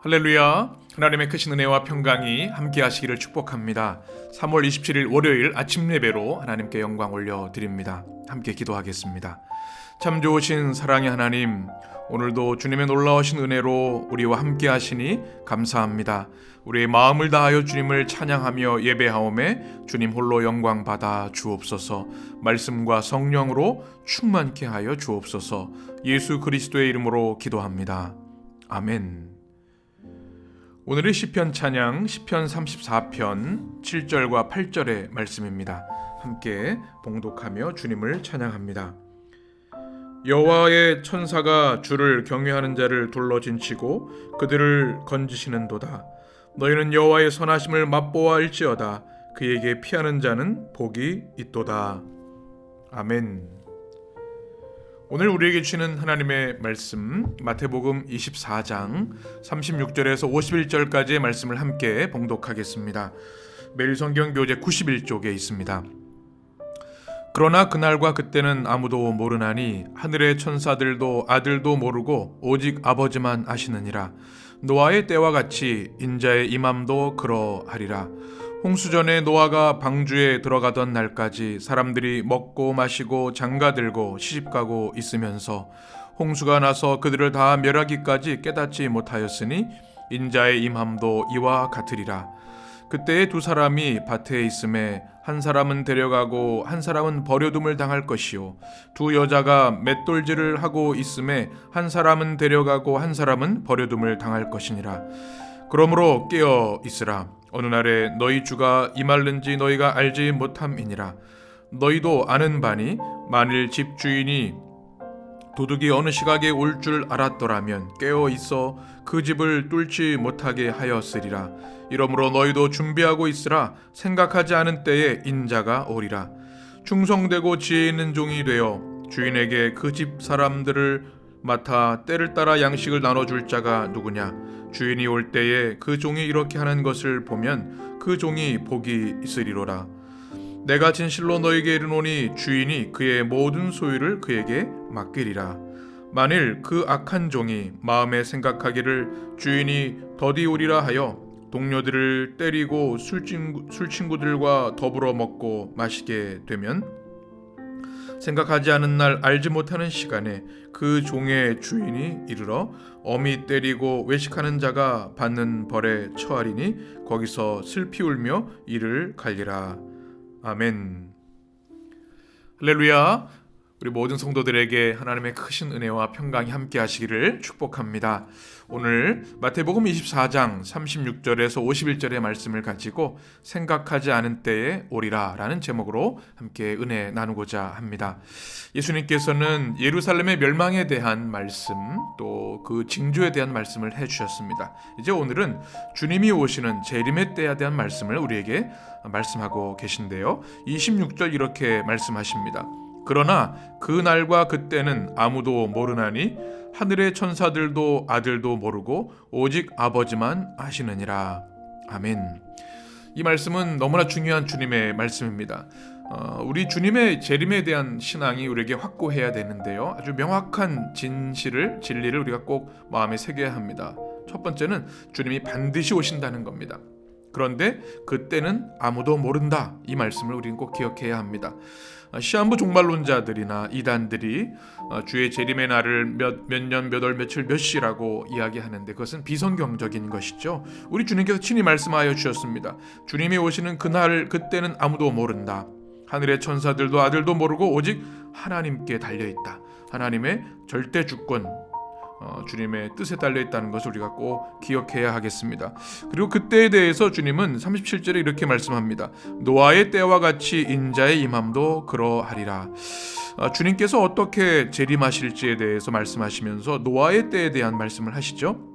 할렐루야. 하나님의 크신 은혜와 평강이 함께 하시기를 축복합니다. 3월 27일 월요일 아침 예배로 하나님께 영광 올려드립니다. 함께 기도하겠습니다. 참 좋으신 사랑의 하나님, 오늘도 주님의 놀라우신 은혜로 우리와 함께 하시니 감사합니다. 우리의 마음을 다하여 주님을 찬양하며 예배하오매 주님 홀로 영광 받아 주옵소서. 말씀과 성령으로 충만케 하여 주옵소서. 예수 그리스도의 이름으로 기도합니다. 아멘. 오늘의 시편 찬양 시편 34편 7절과 8절의 말씀입니다. 함께 봉독하며 주님을 찬양합니다. 여호와의 천사가 주를 경외하는 자를 둘러진치고 그들을 건지시는도다. 너희는 여호와의 선하심을 맛보아알지어다. 그에게 피하는 자는 복이 있도다. 아멘. 오늘 우리에게 주시는 하나님의 말씀 마태복음 24장 36절에서 51절까지의 말씀을 함께 봉독하겠습니다. 매일 성경 교재 91쪽에 있습니다. 그러나 그날과 그때는 아무도 모르나니 하늘의 천사들도 아들도 모르고 오직 아버지만 아시느니라. 노아의 때와 같이 인자의 임함도 그러하리라. 홍수전에 노아가 방주에 들어가던 날까지 사람들이 먹고 마시고 장가들고 시집가고 있으면서 홍수가 나서 그들을 다 멸하기까지 깨닫지 못하였으니 인자의 임함도 이와 같으리라. 그때에 두 사람이 밭에 있음에 한 사람은 데려가고 한 사람은 버려둠을 당할 것이요 두 여자가 맷돌질을 하고 있음에 한 사람은 데려가고 한 사람은 버려둠을 당할 것이니라. 그러므로 깨어 있으라. 어느 날에 너희 주가 임할는지 너희가 알지 못함이니라. 너희도 아는 바니 만일 집주인이 도둑이 어느 시각에 올 줄 알았더라면 깨어 있어 그 집을 뚫지 못하게 하였으리라. 이러므로 너희도 준비하고 있으라. 생각하지 않은 때에 인자가 오리라. 충성되고 지혜 있는 종이 되어 주인에게 그 집 사람들을 맡아 때를 따라 양식을 나눠줄 자가 누구냐. 주인이 올 때에 그 종이 이렇게 하는 것을 보면 그 종이 복이 있으리로라. 내가 진실로 너에게 이르노니 주인이 그의 모든 소유를 그에게 맡기리라. 만일 그 악한 종이 마음에 생각하기를 주인이 더디 오리라 하여 동료들을 때리고 술친구들과 더불어 먹고 마시게 되면 생각하지 않은 날 알지 못하는 시간에 그 종의 주인이 이르러 엄히 때리고 외식하는 자가 받는 벌에 처하리니 거기서 슬피 울며 이를 갈리라. 아멘. 할렐루야. 우리 모든 성도들에게 하나님의 크신 은혜와 평강이 함께 하시기를 축복합니다. 오늘 마태복음 24장 36절에서 51절의 말씀을 가지고 생각하지 않은 때에 오리라 라는 제목으로 함께 은혜 나누고자 합니다. 예수님께서는 예루살렘의 멸망에 대한 말씀 또 그 징조에 대한 말씀을 해주셨습니다. 이제 오늘은 주님이 오시는 재림의 때에 대한 말씀을 우리에게 말씀하고 계신데요. 26절 이렇게 말씀하십니다. 그러나 그 날과 그때는 아무도 모르나니 하늘의 천사들도 아들도 모르고 오직 아버지만 아시느니라. 아멘. 이 말씀은 너무나 중요한 주님의 말씀입니다. 우리 주님의 재림에 대한 신앙이 우리에게 확고해야 되는데요. 아주 명확한 진리를 우리가 꼭 마음에 새겨야 합니다. 첫 번째는 주님이 반드시 오신다는 겁니다. 그런데 그때는 아무도 모른다. 이 말씀을 우리는 꼭 기억해야 합니다. 시한부 종말론자들이나 이단들이 주의 재림의 날을 몇 년, 몇 월, 며칠, 몇 시라고 이야기하는데 그것은 비성경적인 것이죠. 우리 주님께서 친히 말씀하여 주셨습니다. 주님이 오시는 그날 그때는 아무도 모른다. 하늘의 천사들도 아들도 모르고 오직 하나님께 달려있다. 하나님의 절대 주권, 주님의 뜻에 달려있다는 것을 우리가 꼭 기억해야 하겠습니다. 그리고 그때에 대해서 주님은 37절에 이렇게 말씀합니다. 노아의 때와 같이 인자의 임함도 그러하리라. 주님께서 어떻게 재림하실지에 대해서 말씀하시면서 노아의 때에 대한 말씀을 하시죠.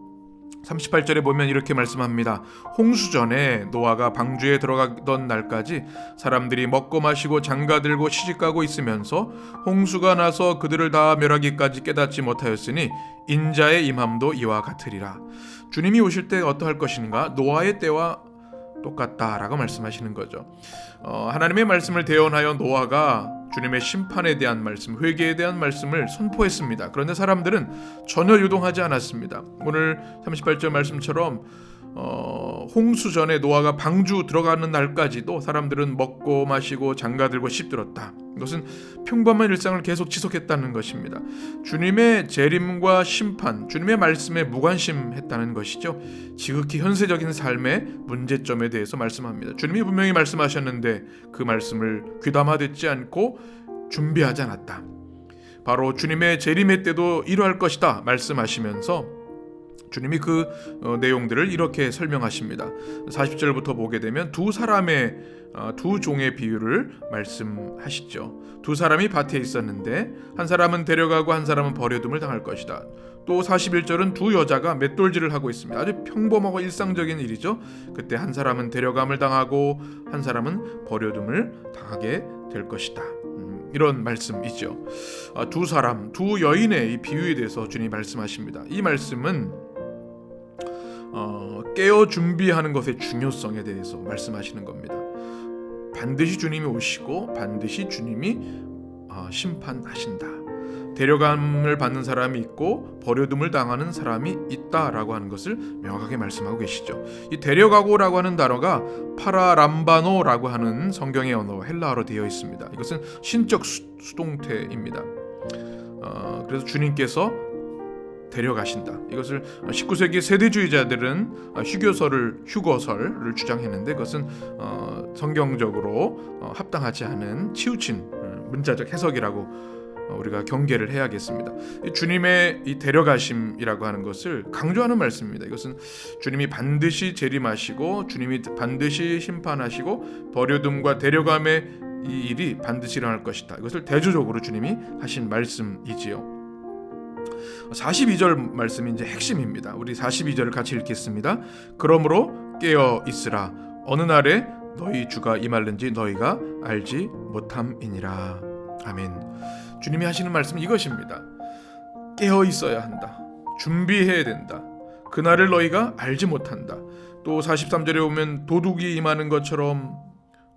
38절에 보면 이렇게 말씀합니다. 홍수전에 노아가 방주에 들어가던 날까지 사람들이 먹고 마시고 장가들고 시집가고 있으면서 홍수가 나서 그들을 다 멸하기까지 깨닫지 못하였으니 인자의 임함도 이와 같으리라. 주님이 오실 때 어떠할 것인가? 노아의 때와 똑같다라고 말씀하시는 거죠. 하나님의 말씀을 대언하여 노아가 주님의 심판에 대한 말씀, 회개에 대한 말씀을 선포했습니다. 그런데 사람들은 전혀 유동하지 않았습니다. 오늘 38절 말씀처럼 홍수 전에 노아가 방주 들어가는 날까지도 사람들은 먹고 마시고 장가들고 씹들었다. 이것은 평범한 일상을 계속 지속했다는 것입니다. 주님의 재림과 심판, 주님의 말씀에 무관심했다는 것이죠. 지극히 현세적인 삶의 문제점에 대해서 말씀합니다. 주님이 분명히 말씀하셨는데 그 말씀을 귀담아 듣지 않고 준비하지 않았다. 바로 주님의 재림의 때도 이러할 것이다 말씀하시면서 주님이 그 내용들을 이렇게 설명하십니다. 40절부터 보게 되면 두 종의 비유를 말씀하시죠. 두 사람이 밭에 있었는데 한 사람은 데려가고 한 사람은 버려둠을 당할 것이다. 또 41절은 두 여자가 맷돌질을 하고 있습니다. 아주 평범하고 일상적인 일이죠. 그때 한 사람은 데려감을 당하고 한 사람은 버려둠을 당하게 될 것이다. 이런 말씀이죠. 두 여인의 이 비유에 대해서 주님이 말씀하십니다. 이 말씀은 깨어 준비하는 것의 중요성에 대해서 말씀하시는 겁니다. 반드시 주님이 오시고 반드시 주님이 심판하신다. 데려감을 받는 사람이 있고 버려둠을 당하는 사람이 있다라고 하는 것을 명확하게 말씀하고 계시죠. 이 데려가고라고 하는 단어가 파라람바노라고 하는 성경의 언어 헬라어로 되어 있습니다. 이것은 신적 수동태입니다. 그래서 주님께서 데려가신다. 이것을 19세기 세대주의자들은 휴거설을 주장했는데 그것은 성경적으로 합당하지 않은 치우친 문자적 해석이라고 우리가 경계를 해야겠습니다. 주님의 이 데려가심이라고 하는 것을 강조하는 말씀입니다. 이것은 주님이 반드시 재림하시고 주님이 반드시 심판하시고 버려둠과 데려감의 이 일이 반드시 일어날 것이다. 이것을 대조적으로 주님이 하신 말씀이지요. 42절 말씀이 이제 핵심입니다. 우리 42절을 같이 읽겠습니다. 그러므로 깨어 있으라. 어느 날에 너희 주가 임할는지 너희가 알지 못함이니라. 아멘. 주님이 하시는 말씀은 이것입니다. 깨어 있어야 한다. 준비해야 된다. 그날을 너희가 알지 못한다. 또 43절에 보면 도둑이 임하는 것처럼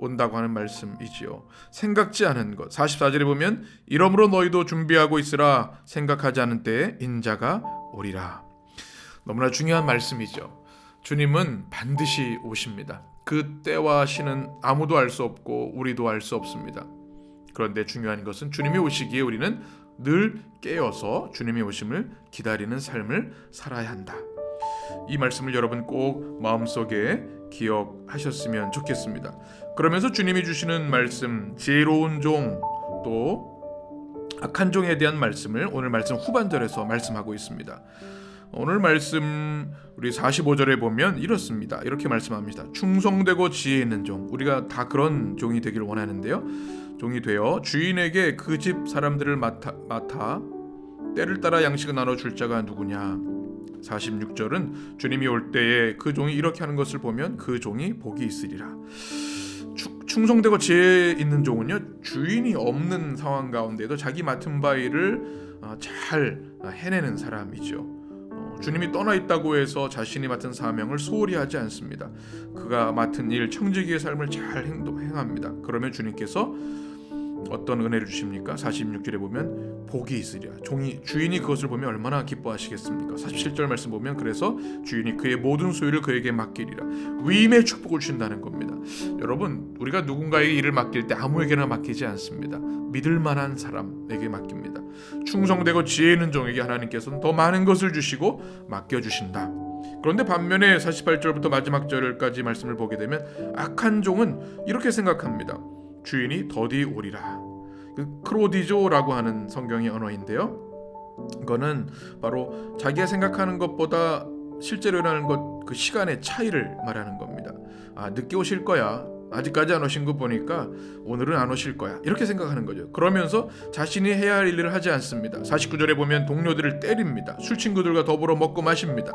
온다고 하는 말씀이지요. 생각지 않은 것. 44절에 보면 이러므로 너희도 준비하고 있으라. 생각하지 않은 때에 인자가 오리라. 너무나 중요한 말씀이죠. 주님은 반드시 오십니다. 그 때와 시는 아무도 알 수 없고 우리도 알 수 없습니다. 그런데 중요한 것은 주님이 오시기에 우리는 늘 깨어서 주님이 오심을 기다리는 삶을 살아야 한다. 이 말씀을 여러분 꼭 마음속에 기억하셨으면 좋겠습니다. 그러면서 주님이 주시는 말씀, 지혜로운 종, 또 악한 종에 대한 말씀을 오늘 말씀 후반절에서 말씀하고 있습니다. 오늘 말씀 우리 45절에 보면 이렇습니다. 이렇게 말씀합니다. 충성되고 지혜 있는 종. 우리가 다 그런 종이 되길 원하는데요. 종이 되어 주인에게 그 집 사람들을 맡아 때를 따라 양식을 나눠줄 자가 누구냐. 46절은 주님이 올 때에 그 종이 이렇게 하는 것을 보면 그 종이 복이 있으리라. 충성되고 지혜 있는 종은요, 주인이 없는 상황 가운데도 자기 맡은 바 일을 잘 해내는 사람이죠. 주님이 떠나 있다고 해서 자신이 맡은 사명을 소홀히 하지 않습니다. 그가 맡은 일, 청지기의 삶을 잘 행합니다. 그러면 주님께서 어떤 은혜를 주십니까? 46절에 보면 복이 있으리라. 주인이 그것을 보면 얼마나 기뻐하시겠습니까? 47절 말씀 보면 그래서 주인이 그의 모든 소유를 그에게 맡기리라. 위임의 축복을 주신다는 겁니다. 여러분, 우리가 누군가에게 일을 맡길 때 아무에게나 맡기지 않습니다. 믿을 만한 사람에게 맡깁니다. 충성되고 지혜 있는 종에게 하나님께서는 더 많은 것을 주시고 맡겨주신다. 그런데 반면에 48절부터 마지막 절까지 말씀을 보게 되면 악한 종은 이렇게 생각합니다. 주인이 더디 오리라. 크로디조라고 하는 성경의 언어인데요. 이거는 바로 자기가 생각하는 것보다 실제로 일어나는 그 시간의 차이를 말하는 겁니다. 늦게 오실 거야. 아직까지 안 오신 거 보니까 오늘은 안 오실 거야. 이렇게 생각하는 거죠. 그러면서 자신이 해야 할 일을 하지 않습니다. 49절에 보면 동료들을 때립니다. 술 친구들과 더불어 먹고 마십니다.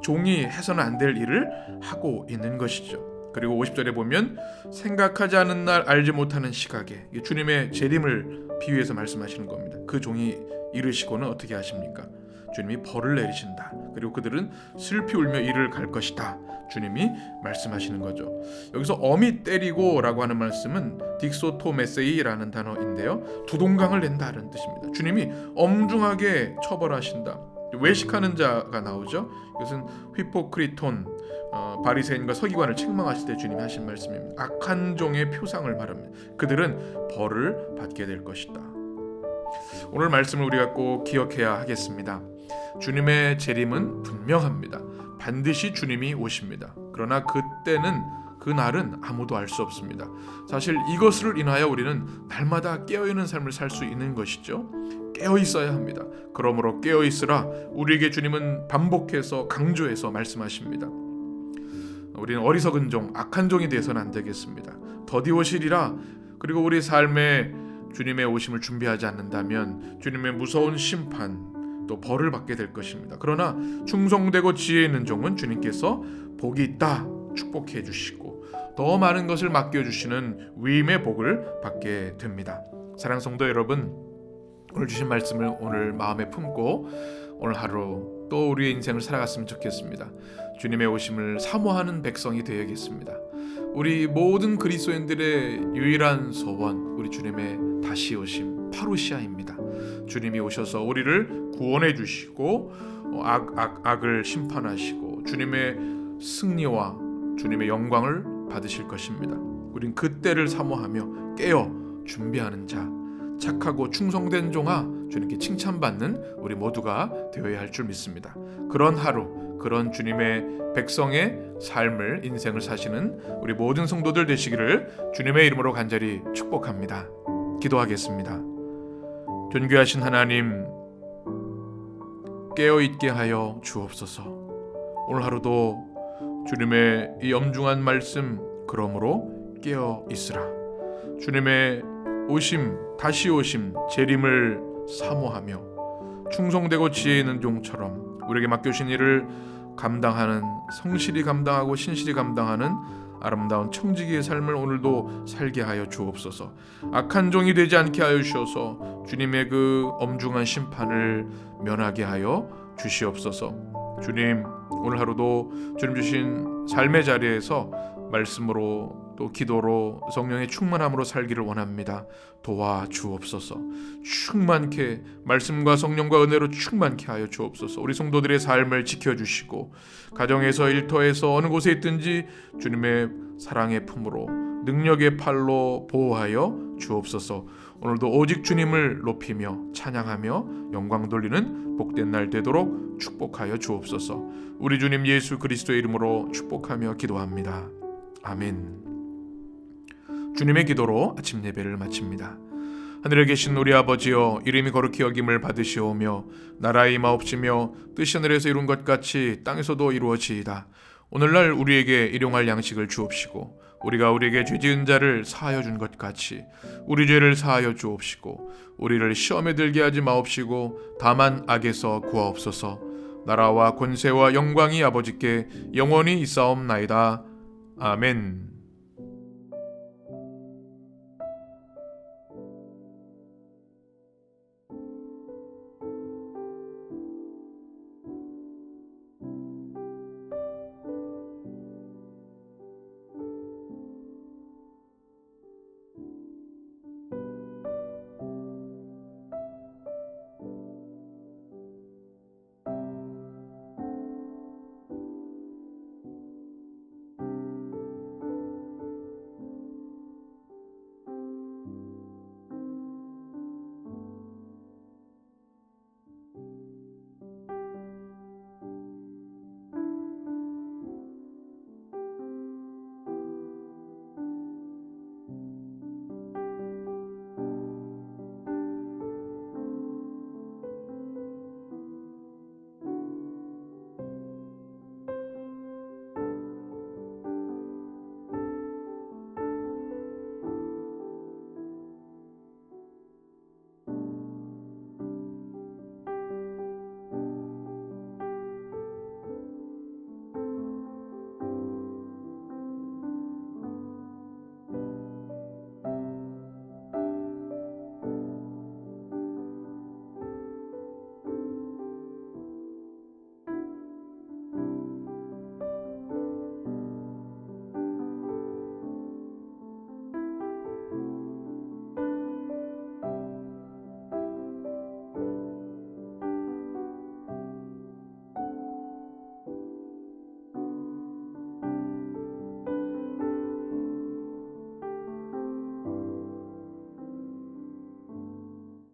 종이 해서는 안 될 일을 하고 있는 것이죠. 그리고 50절에 보면 생각하지 않은 날 알지 못하는 시각에 주님의 재림을 비유해서 말씀하시는 겁니다. 그 종이 이르시고는 어떻게 하십니까? 주님이 벌을 내리신다. 그리고 그들은 슬피 울며 이를 갈 것이다. 주님이 말씀하시는 거죠. 여기서 어미 때리고라고 하는 말씀은 딕소토메세이라는 단어인데요. 두동강을 낸다는 뜻입니다. 주님이 엄중하게 처벌하신다. 외식하는 자가 나오죠. 이것은 휘포크리톤, 바리새인과 서기관을 책망하실 때 주님이 하신 말씀입니다. 악한 종의 표상을 말합니다. 그들은 벌을 받게 될 것이다. 오늘 말씀을 우리가 꼭 기억해야 하겠습니다. 주님의 재림은 분명합니다. 반드시 주님이 오십니다. 그러나 그날은 아무도 알 수 없습니다. 사실 이것을 인하여 우리는 날마다 깨어있는 삶을 살 수 있는 것이죠. 깨어 있어야 합니다. 그러므로 깨어 있으라 우리에게 주님은 반복해서 강조해서 말씀하십니다. 우리는 어리석은 종, 악한 종이 되어서는 안 되겠습니다. 더디 오시리라. 그리고 우리 삶에 주님의 오심을 준비하지 않는다면 주님의 무서운 심판 또 벌을 받게 될 것입니다. 그러나 충성되고 지혜 있는 종은 주님께서 복이 있다 축복해 주시고 더 많은 것을 맡겨주시는 위임의 복을 받게 됩니다. 사랑하는 성도 여러분, 오늘 주신 말씀을 오늘 마음에 품고 오늘 하루 또 우리의 인생을 살아갔으면 좋겠습니다. 주님의 오심을 사모하는 백성이 되어야겠습니다. 우리 모든 그리스도인들의 유일한 소원, 우리 주님의 다시 오심 파루시아입니다. 주님이 오셔서 우리를 구원해 주시고 악을 심판하시고 주님의 승리와 주님의 영광을 받으실 것입니다. 우린 그때를 사모하며 깨어 준비하는 자, 착하고 충성된 종아, 주님께 칭찬받는 우리 모두가 되어야 할 줄 믿습니다. 그런 하루, 그런 주님의 백성의 삶을, 인생을 사시는 우리 모든 성도들 되시기를 주님의 이름으로 간절히 축복합니다. 기도하겠습니다. 존귀하신 하나님, 깨어있게 하여 주옵소서. 오늘 하루도 주님의 이 엄중한 말씀, 그러므로 깨어있으라. 주님의 오심, 다시 오심, 재림을 사모하며 충성되고 지혜 있는 종처럼 우리에게 맡겨주신 일을 감당하는, 성실히 감당하고 신실히 감당하는 아름다운 청지기의 삶을 오늘도 살게 하여 주옵소서. 악한 종이 되지 않게 하여 주셔서 주님의 그 엄중한 심판을 면하게 하여 주시옵소서. 주님, 오늘 하루도 주님 주신 삶의 자리에서 말씀으로 또 기도로 성령의 충만함으로 살기를 원합니다. 도와주옵소서. 충만케 말씀과 성령과 은혜로 충만케 하여 주옵소서. 우리 성도들의 삶을 지켜주시고 가정에서 일터에서 어느 곳에 있든지 주님의 사랑의 품으로 능력의 팔로 보호하여 주옵소서. 오늘도 오직 주님을 높이며 찬양하며 영광 돌리는 복된 날 되도록 축복하여 주옵소서. 우리 주님 예수 그리스도의 이름으로 축복하며 기도합니다. 아멘. 주님의 기도로 아침 예배를 마칩니다. 하늘에 계신 우리 아버지여, 이름이 거룩히 여김을 받으시오며 나라의 임하옵시며 뜻이 하늘에서 이룬 것 같이 땅에서도 이루어지이다. 오늘날 우리에게 일용할 양식을 주옵시고 우리가 우리에게 죄지은 자를 사하여 준 것 같이 우리 죄를 사하여 주옵시고 우리를 시험에 들게 하지 마옵시고 다만 악에서 구하옵소서. 나라와 권세와 영광이 아버지께 영원히 있사옵나이다. 아멘.